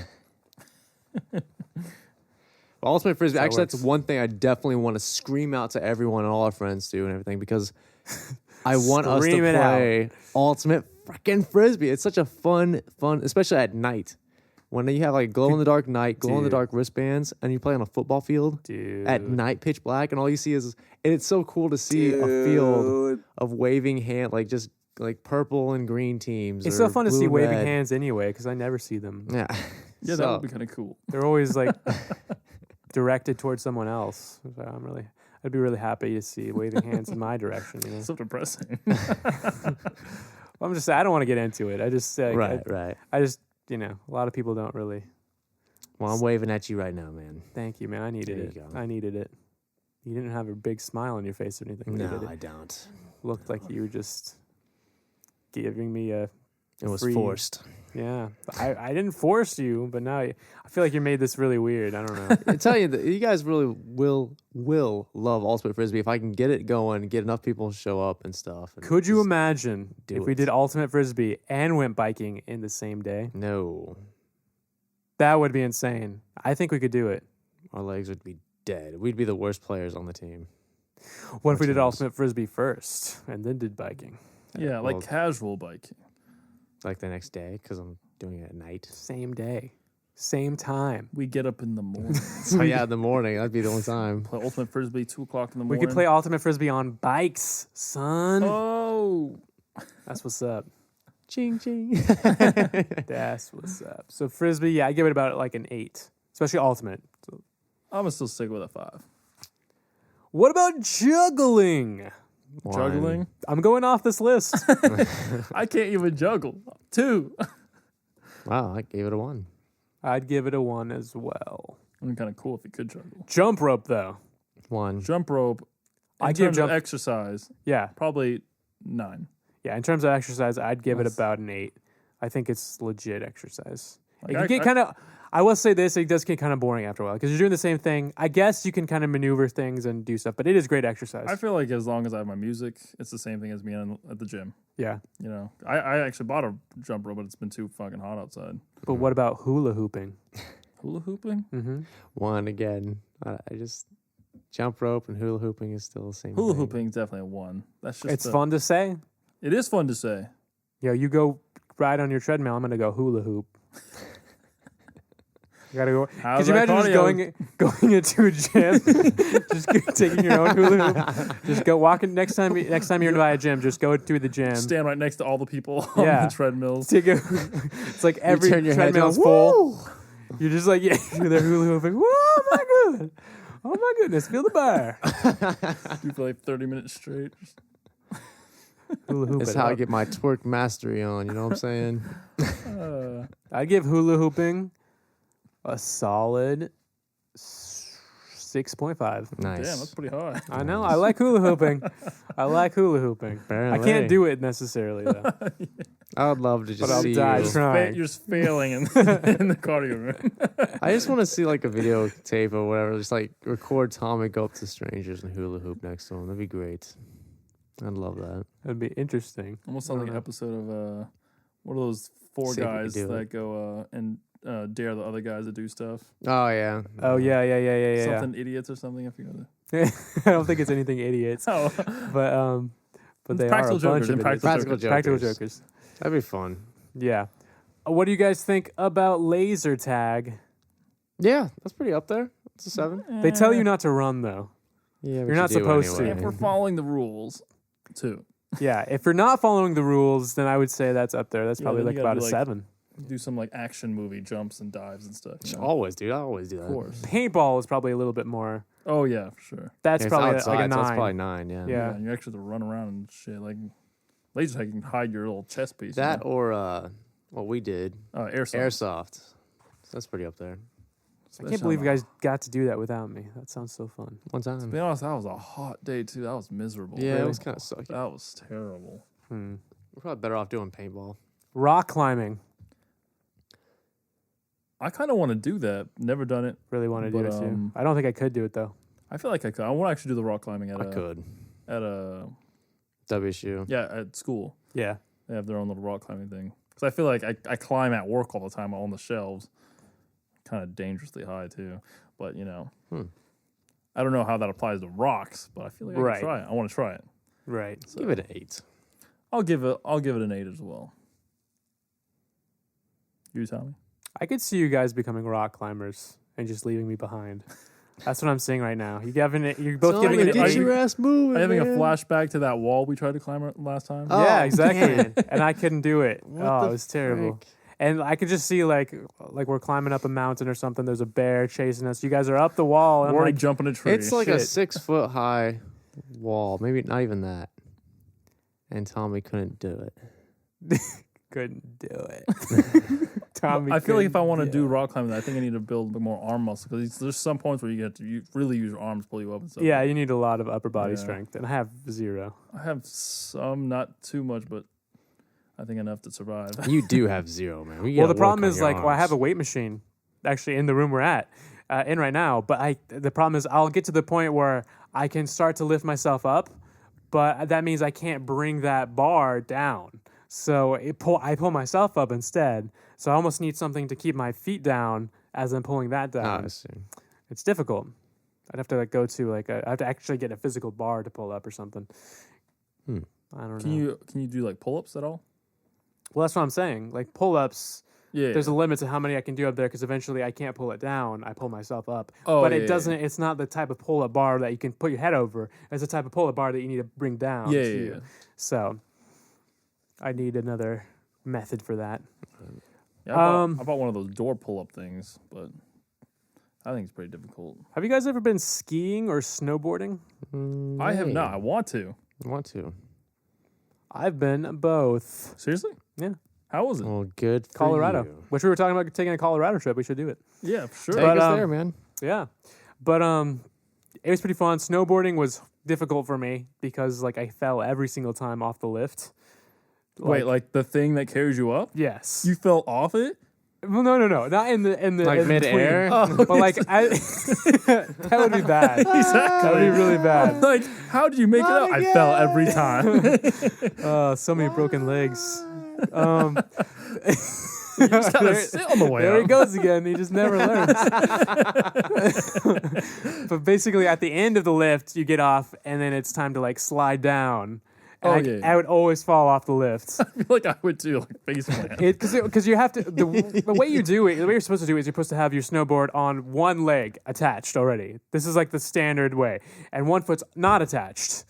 ultimate frisbee.
That
Actually, that's
works.
one thing I definitely want to scream out to everyone and all our friends do and everything because I want us to
Scream it out.
play ultimate freaking frisbee. It's such a fun, especially at night when you have like glow in the dark night, glow in the dark wristbands, and you play on a football field
Dude.
at night, pitch black, and all you see is, and it's so cool to see a field of waving hand, like just like purple and green teams.
It's
or
so fun to
blue
see
and
waving
red.
hands anyway, because I never see them.
Yeah,
Yeah, that would be kind of cool.
They're always like directed towards someone else. So I'd be really happy to see waving hands in my direction.
So depressing.
I'm just I don't want to get into it. I just say
right.
I just a lot of people don't really.
Well, I'm waving at you right now, man.
Thank you, man. I needed
There
it.
you go.
I needed it. You didn't have a big smile on your face or anything.
No,
did it?
I don't.
Looked like you were just giving me a
It was
free-
forced.
yeah. I didn't force you, but now I feel like you made this really weird. I don't know.
I tell you, you guys really will love ultimate frisbee if I can get it going, get enough people to show up and stuff. And
Could you
just-
imagine
do
if we
it.
did ultimate frisbee and went biking in the same day?
No,
That would be insane. I think we could do it.
our legs would be dead. We'd be the worst players on the team.
What if we did
teams.
ultimate frisbee first and then did biking?
Yeah, like
well-
casual biking.
Like the next day, because I'm doing it at night.
Same day, same time.
We get up in the morning,
So yeah, in the morning, that'd be the only time.
play ultimate frisbee 2:00 in the
We
morning.
could play ultimate frisbee on bikes, son.
Oh,
That's what's up.
Ching ching.
That's what's up. So frisbee, yeah, I give it about like an 8, especially ultimate. So,
I'm gonna still stick with a 5.
what about juggling?
One.
Juggling.
I'm going off this list.
I can't even juggle. 2.
Wow, I gave it a 1.
I'd give it a 1 as well.
It'd be kind of cool if you could juggle.
Jump rope, though.
1.
Jump rope. In
I give
terms
jump.
of exercise,
Yeah,
probably 9.
yeah. In terms of exercise, I'd give it
Nice.
about an 8. I think it's legit exercise.
Like,
It
I-
can get
I-
kind of. I will say this: it does get kind of boring after a while because you're doing the same thing. I guess you can kind of maneuver things and do stuff, but it is great exercise.
I feel like as long as I have my music, it's the same thing as me at the gym.
Yeah,
You know, I actually bought a jump rope, but it's been too fucking hot outside.
but what about hula hooping?
Hula hooping?
Mm-hmm.
1 again. I just jump rope and hula hooping is still the same.
Hula
thing.
hooping is definitely a 1. That's just
It's fun to say.
It is fun to say.
You go ride on your treadmill. I'm gonna go hula hoop. You gotta go.
How's
Could you
that
imagine just going into a gym, just taking your own hula hoop? Just go walking next time you're by a gym. Just go to the gym.
Stand right next to all the people on
Yeah.
the treadmills.
It's like every
turn your head
treadmill's
down,
full. You're just like you're there hula hooping. Whoa, oh my god! Oh my goodness! Feel the bar.
Do for like 30 minutes straight.
Hula hoop.
That's
it
how I
up.
get my twerk mastery on. You know what I'm saying?
I'd give hula hooping a solid 6.5.
Nice.
Damn, that's pretty high.
I know. I like hula hooping. I can't do it necessarily though.
I would love to just
But I'll
see
die
you.
trying.
You're just failing in the cardio room.
I just want to see like a videotape or whatever. Just like record Tommy go up to strangers and hula hoop next to him. That'd be great. I'd love that.
That'd be interesting.
Almost sounds like an episode of one of those 4
See if we can
guys
do
that
it.
go and dare the other guys to do stuff.
Oh yeah.
Oh yeah.
Something idiots or something. I forgot it.
I don't think it's anything idiots,
Oh,
but they are a
Practical
bunch
Jokers
of
and
idiots.
Practical Jokers.
Practical jokers.
That'd be fun.
Yeah. What do you guys think about laser tag?
Yeah, that's pretty up there. It's a 7.
They tell you not to run though.
Yeah, but
You're not
you do
supposed to.
anyway.
if we're following the rules, too.
Yeah, if you're not following the rules, then I would say that's up there. That's
Yeah,
probably
then
like
you gotta
about a
do, like,
7.
Do some like action movie jumps and dives and stuff. You know?
Always, dude. I always do that.
Of course.
Paintball is probably a little bit more.
Oh yeah, for sure.
That's
Yeah, it's
probably
outside,
like a 9.
so it's probably 9. Yeah.
Yeah.
And you actually have to run around and shit. Like laser tag, you can hide your little chest piece.
That
you know?
or what we did,
airsoft.
airsoft. So that's pretty up there.
I can't believe you guys got to do that without me. That sounds so fun.
One time.
To be honest, that was a hot day too. That was miserable.
Yeah, it
Really?
was kind of sucky.
That was terrible.
We're probably better off doing paintball.
Rock climbing.
I kind of want to do that. Never done it.
Really want to do
But,
it too. I don't think I could do it though.
I feel like I could. I want to actually do the rock climbing at
I could. WSU.
at school.
Yeah.
They have their own little rock climbing thing. Because I feel like I climb at work all the time on the shelves. Kind of dangerously high too. But you know, I don't know how that applies to rocks. But I feel like I
Right.
can try it. I want to try it.
Right.
Give it an 8.
I'll give it an 8 as well. You, Tommy?
I could see you guys becoming rock climbers and just leaving me behind. That's what I'm seeing right now. You're both giving it.
get your ass moving.
Are you having a
man.
flashback to that wall we tried to climb last time?
Yeah,
Oh,
exactly.
man.
And I couldn't do it.
the
It was terrible.
frick?
And I could just see like we're climbing up a mountain or something. There's a bear chasing us. You guys are up the wall. And I'm
We're already
like,
jumping a tree.
It's like a
Shit.
6 foot high wall. Maybe not even that. And Tommy couldn't do it.
couldn't do it. Tommy,
I feel like if I
couldn't
want to do
it.
rock climbing, I think I need to build a bit more arm muscle because there's some points where you get to really use your arms to pull you up and stuff.
Yeah, you need a lot of upper body
Yeah.
strength, and I have 0.
I have some, not too much, but I think enough to survive.
You do have 0, man.
Well, the problem is like, I have a weight machine actually in the room we're in right now. But the problem is I'll get to the point where I can start to lift myself up, but that means I can't bring that bar down. So I pull myself up instead. So I almost need something to keep my feet down as I'm pulling that down.
I see.
It's difficult. I'd have to go to I have to actually get a physical bar to pull up or something. I don't know.
Can you do like pull-ups at all?
Well, that's what I'm saying. Like pull-ups.
Yeah.
There's a limit to how many I can do up there because eventually I can't pull it down. I pull myself up.
Oh,
but
yeah,
it doesn't. It's not the type of pull-up bar that you can put your head over. It's the type of pull-up bar that you need to bring down.
Yeah,
too.
yeah.
So I need another method for that.
Yeah, I bought one of those door pull-up things, but I think it's pretty difficult.
Have you guys ever been skiing or snowboarding?
I have not. I want to.
I want to.
I've been both.
Seriously?
Yeah.
How was it?
Well, good for
Colorado,
you.
which we were talking about taking a Colorado trip. We should do it.
Yeah, for sure.
Take
But,
us there, man.
Yeah. But it was pretty fun. Snowboarding was difficult for me because like I fell every single time off the lift.
Wait, like the thing that carries you up?
Yes.
You fell off it?
Well, no, not in the
Like
in
midair?
between. But like that would be bad.
Exactly.
That would be really bad.
Like, how did you make it up? I fell every time.
So many broken legs.
You just gotta sit on the way
There
up.
he goes again. He just never learns. But basically, at the end of the lift, you get off, and then it's time to like slide down. And I would always fall off the lift.
I feel like I would too, like face plant.
Because you have to. The way you do it, the way you're supposed to do it is you're supposed to have your snowboard on one leg attached already. This is like the standard way, and one foot's not attached.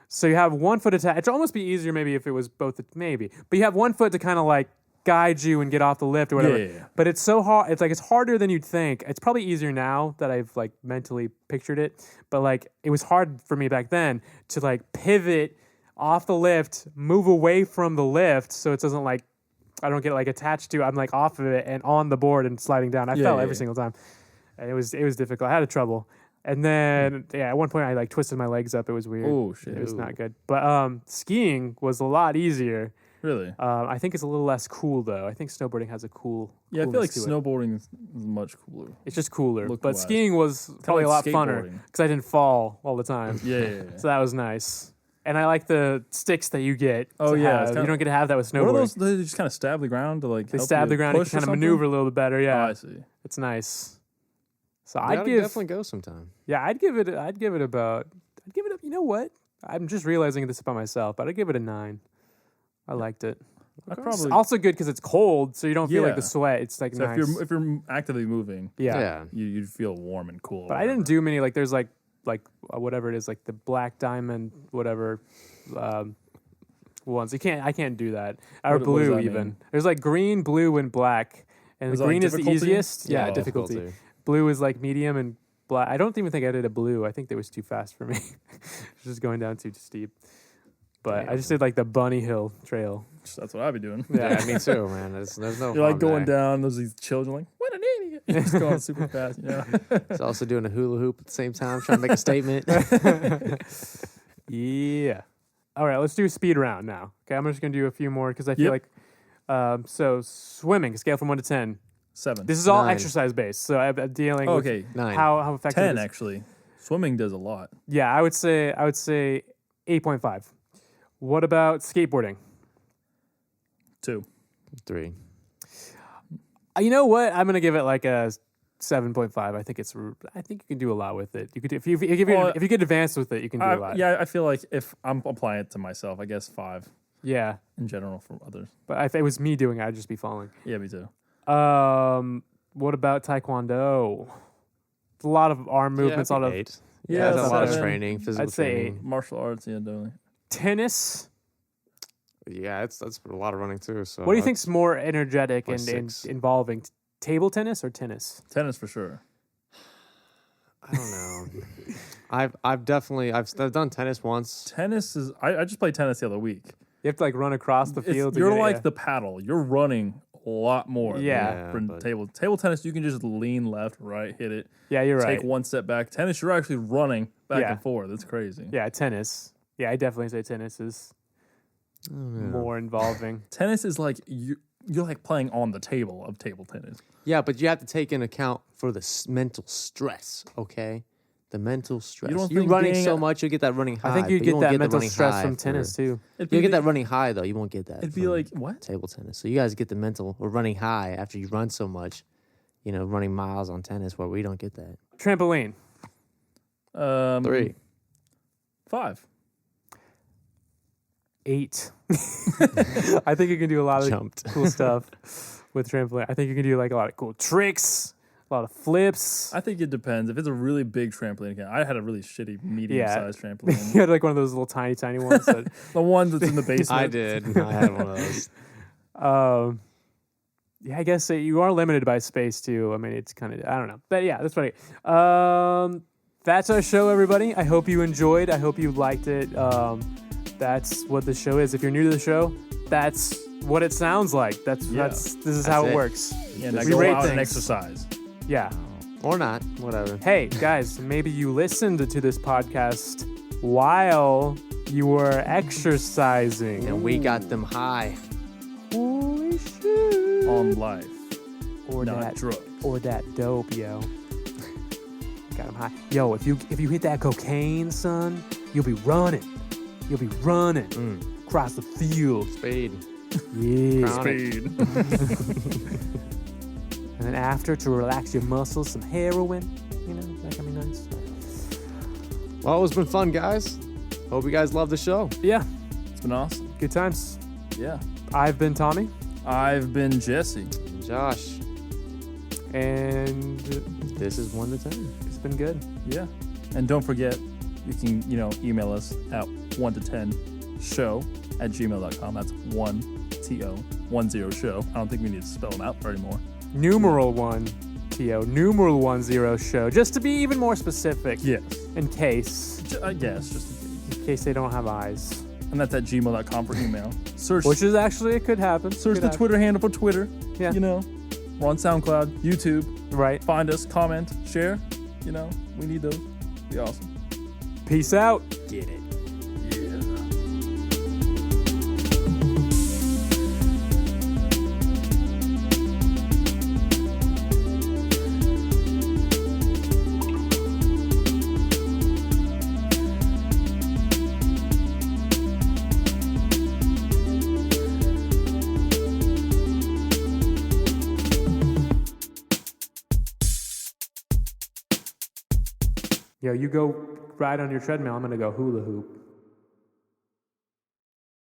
So you have one foot attached. It'd almost be easier maybe if it was both. Maybe, but you have one foot to kind of like guide you and get off the lift or whatever.
Yeah.
But it's so hard. It's harder than you'd think. It's probably easier now that I've like mentally pictured it. But like it was hard for me back then to like pivot off the lift, move away from the lift so it doesn't like I don't get like attached to. I'm like off of it and on the board and sliding down. I fell every single time. And it was difficult. I had trouble. And then at one point I like twisted my legs up. It was weird.
Oh shit.
It was not good. But skiing was a lot easier.
Really?
I think it's a little less cool though. I think snowboarding has a cool.
Yeah, I feel like
coolness to it.
snowboarding is much cooler.
It's just cooler. But
Look-wise.
skiing was probably a lot
like
funner
skateboarding.
because I didn't fall all the time.
Yeah.
So that was nice. And I like the sticks that you get.
Oh,
to
yeah,
have.
it's kinda-
You don't get to have that with
What are
snowboarding.
those? They just kind of stab the ground to like.
They
help
stab
you
the ground. You
push
can
or
kind of
something?
maneuver a little bit better.
Oh,
Yeah,
I see.
it's nice. So
I'd
I'd give.
definitely go sometime.
Yeah, I'd give it. About. I'd give it a. You know what? I'm just realizing this about myself, but I'd give it a 9. I liked it.
I
It's
probably.
also good because it's cold, so you don't feel like the
Yeah.
sweat. It's like
So
nice.
if you're actively moving,
yeah.
you'd feel warm and cool.
But I didn't do many. Like there's like whatever it is, like the black diamond whatever ones. I can't do that. Or
What does
blue
that
even.
mean?
There's like green, blue, and black. And
Is that,
green
like,
is the
difficulty?
easiest. Yeah,
Oh.
difficulty. Blue is like medium, and black. I don't even think I did a blue. I think that was too fast for me. It's just going down too steep. But I just did like the Bunny Hill Trail.
That's what I'd be doing.
Yeah, me too, man. There's no.
You're like
fun
going
there.
down. There's these children like, what an idiot! You're just going super fast. Yeah.
It's also doing a hula hoop at the same time, trying to make a statement.
Yeah. All right, let's do a speed round now. Okay, I'm just gonna do a few more because I feel
Yep.
like. So swimming, scale from 1 to 10.
7.
This is all
9.
exercise based, so I'm dealing with
okay.
9.
how effective.
10
it is.
actually. Swimming does a lot.
Yeah, I would say 8.5. What about skateboarding?
2.
3.
You know what? I'm gonna give it like a 7.5. I think you can do a lot with it. You could if you get advanced with it, you can do a lot.
Yeah, I feel like if I'm applying it to myself, I guess 5
Yeah.
in general for others.
But if it was me doing it, I'd just be falling.
Yeah, me too.
What about taekwondo? A lot of arm movements, a lot of
8.
Yeah,
Yeah,
that's
a lot of
seven.
training, physical
I'd say
training.
Martial arts, yeah, definitely.
tennis.
Yeah, that's a lot of running too. So
What do you think's more energetic
Like
and
6.
involving? Table tennis or tennis?
Tennis for sure.
I don't know. I've done tennis once.
Tennis is. I just played tennis the other week.
You have to like run across the field. to
You're
get it,
like
yeah.
the paddle. You're running a lot more.
Yeah.
than
but-
table tennis, you can just lean left, right, hit it.
Yeah, you're right.
Take one step back. Tennis, you're actually running back
Yeah.
and forth. It's crazy.
Yeah, tennis. Yeah, I definitely say tennis is more involving.
Tennis is like you're like playing on the table of table tennis.
Yeah, but you have to take into account for the mental stress. Okay, the mental stress.
don't
You're
think
running
being
so
a-
much, you'll get that running high.
I think you
but
get
won't
that
the
mental
running
stress
high
from tennis
for-
too.
You'll get that running high though. You won't get that.
It'd be
from
like what?
table tennis. So you guys get the mental or running high after you run so much. You know, running miles on tennis where we don't get that.
Trampoline.
3.
5.
8. I think you can do a lot of
Jumped.
cool stuff with trampoline. I think you can do like a lot of cool tricks, a lot of flips.
I think it depends. If it's a really big trampoline, again, I had a really shitty medium-sized
you
trampoline.
had like one of those little tiny ones. That,
The one that's in the basement.
I did. I had one of those.
yeah, I guess you are limited by space too. I mean, it's kind of, I don't know. But yeah, that's funny. That's our show, everybody. I hope you enjoyed. I hope you liked it. That's what the show is. If you're new to the show, that's what it sounds like. This is how it works.
Yeah, now
We
go
rate
out and
things.
exercise.
Yeah.
Or not, whatever.
Hey, guys, maybe you listened to this podcast while you were exercising.
And we got them high.
Holy shit.
On life,
Or
not
that
drugs.
or that dope, yo. Got him high. Yo, if you hit that cocaine, son, you'll be running. You'll be running across the field.
Speed.
Yeah.
Chronic.
Speed.
And then after, to relax your muscles, some heroin. You know, that can be nice.
Well, it's been fun, guys. Hope you guys love the show.
Yeah,
It's been awesome.
good times.
Yeah.
I've been Tommy,
I've been Jesse.
Josh,
and
this is 1 to 10.
it's been good.
Yeah. And don't forget, you can, email us at 1to10show@gmail.com. That's 1TO10show. I don't think we need to spell them out anymore.
Numeral 1, TO, numeral 10 show, just to be even more specific.
Yes.
In case
I guess, just in case.
they don't have eyes.
And that's at gmail.com for email. Search
Which is actually, it could happen.
search
Could
the
happen.
Twitter handle for Twitter.
Yeah.
We're on SoundCloud, YouTube.
Right.
Find us, comment, share. We need those. Be awesome.
Peace out.
Get it.
Yo, you go ride on your treadmill. I'm going to go hula hoop.